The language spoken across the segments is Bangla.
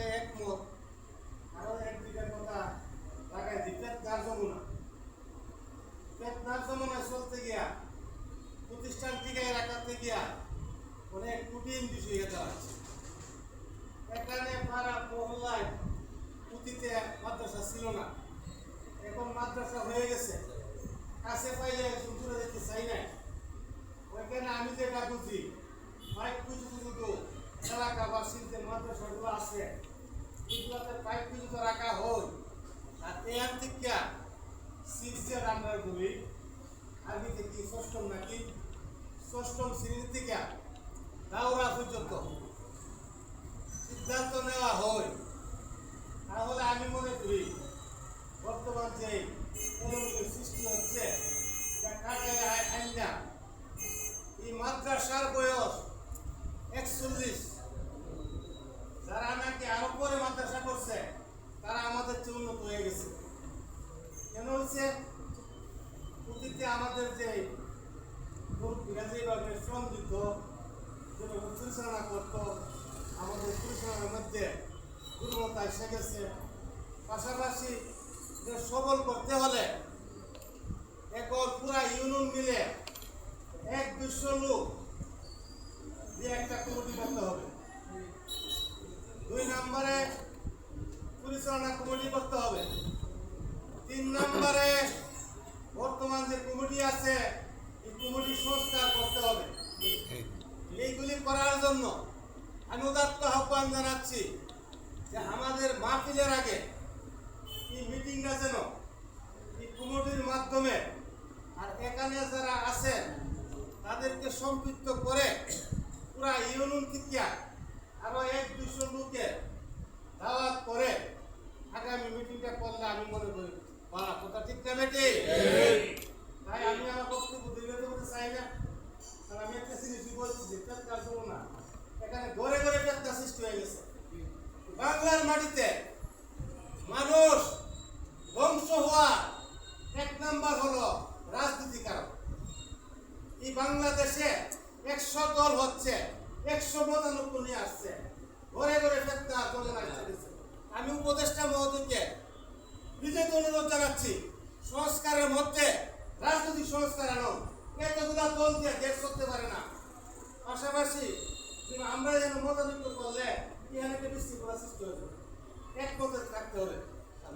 সাথে একমত। আরো এক দুইটা কথা লাগাই দিই। পেটনার জমানায় চলতে গিয়া প্রতিষ্ঠান টিকায় রাখাতে গিয়া অনেক কঠিন বিষয় হয়ে দাঁড়াচ্ছে। এখানে পাড়া মহল্লায় পুঁথিতে মাদ্রাসা ছিল না, এখন মাদ্রাসা হয়ে গেছে। কাছে পাইলে দূরে যেতে চাই নাই। ওইখানে আমি যেটা বুঝি পাইপ পুজো এলাকা বা শিল্পের মাদ্রাসাগুলো আছে, এগুলোতে পাইপ পুজো রাখা হয়। আর এর থেকে সিক্সের আমরা বলি আরবিতে কি ষষ্ঠম নাকি ষষ্ঠম শ্রেণী থেকে দাওরা পর্যন্ত সিদ্ধান্ত নেওয়া হয়। তাহলে আমি মনে করি বর্তমান যে সৃষ্টি হচ্ছে এই মাদ্রাসার বয়স 41, যারা নাকি আরো পরে মাদ্রাসা করছে তারা আমাদের চেয়ে উন্নত হয়ে গেছে। কেন হচ্ছে অতীতে আমাদের যে যেভাবে শ্রম দিত, যেভাবে পরিচালনা করত, আমাদের পরিচালনার মধ্যে দুর্বলতা এসে গেছে। পাশাপাশি যে সবল করতে হলে এখন পুরা ইউনিয়ন মিলে 1-200 লোক দিয়ে একটা কমিটি করতে হবে। 2 নম্বরে পরিচালনা কমিটি করতে হবে। 3 নম্বরে বর্তমান যে কমিটি আছে এই কমিটি সংস্কার করতে হবে। এইগুলি করার জন্য আমি উদাত্ত আহ্বান জানাচ্ছি যে আমাদের মাহফিলের আগে এই মিটিংটা যেন এই কমিটির মাধ্যমে আর এখানে যারা আছেন তাদেরকে সম্পৃক্ত করে পুরা ইউনিয়ন থেকে আরো 1-200 লোকের দাওয়াত করে আগামী মিটিংটা করলে আমি মনে করি ভালো কথা। ঠিক না বেটি? তাই আমি আমার বক্তব্য দীর্ঘায়িত করতে চাই না। কারণ আমি একটা জিনিস বলছি যে পেটকা চলো না, এখানে ঘরে ঘরে পেটকা সৃষ্টি হয়ে গেছে। বাংলার মাটিতে মানুষ ধ্বংস হওয়া 1 নাম্বার হলো রাজনীতি কারণ। এই বাংলাদেশে 100 দল হচ্ছে, 199 নিয়ে আসছে, ঘরে ঘরে পেটকা চলে আসছে। আমি উপদেষ্টা মহোদয়কে বিজেত অনুরোধ জানাচ্ছি, সংস্কারের মধ্যে রাজনৈতিক সংস্কার আনুন। এতগুলা দল দিয়ে দেশ চলতে পারে না। পাশাপাশি আমরা যেন মতানৈক্য করলে এখানে বিশৃঙ্খলা সৃষ্টি হয়ে যাবে। এক পথে থাকতে হবে।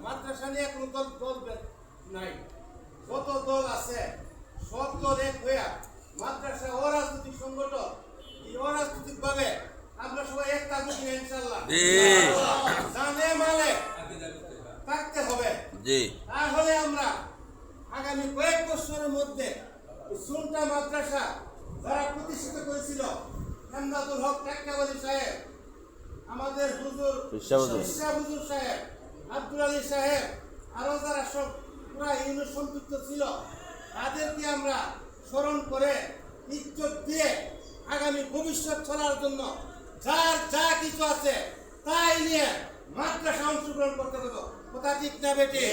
মাদ্রাসা নিয়ে কোনো দল নাই। যত দল আছে সব দল এক হয়ে মাদ্রাসা অরাজনৈতিক সংগঠন, এই অরাজনৈতিক ভাবে আমরা সবাই এক থাকবো কিনা ইনশাল্লাহ? জানে মানে থাকতে হবে। তাহলে আমরা আগামী কয়েক বছরের মধ্যে সুন্টা মাদ্রাসা যারা প্রতিষ্ঠিত করেছিল, এমদাদুল হক টেক্কাবাদী সাহেব, আমাদের হুজুর হুজুর সাহেব, আব্দুল আলী সাহেব, আরো যারা সব পুরা ইউনিয়ন সম্পৃক্ত ছিল, তাদেরকে আমরা স্মরণ করে ইজ্জত দিয়ে আগামী ভবিষ্যৎ চলার জন্য যার যা কিছু আছে তাই নিয়ে মাদ্রাসা অংশগ্রহণ করতে হবে। কথা ঠিক না বেটি?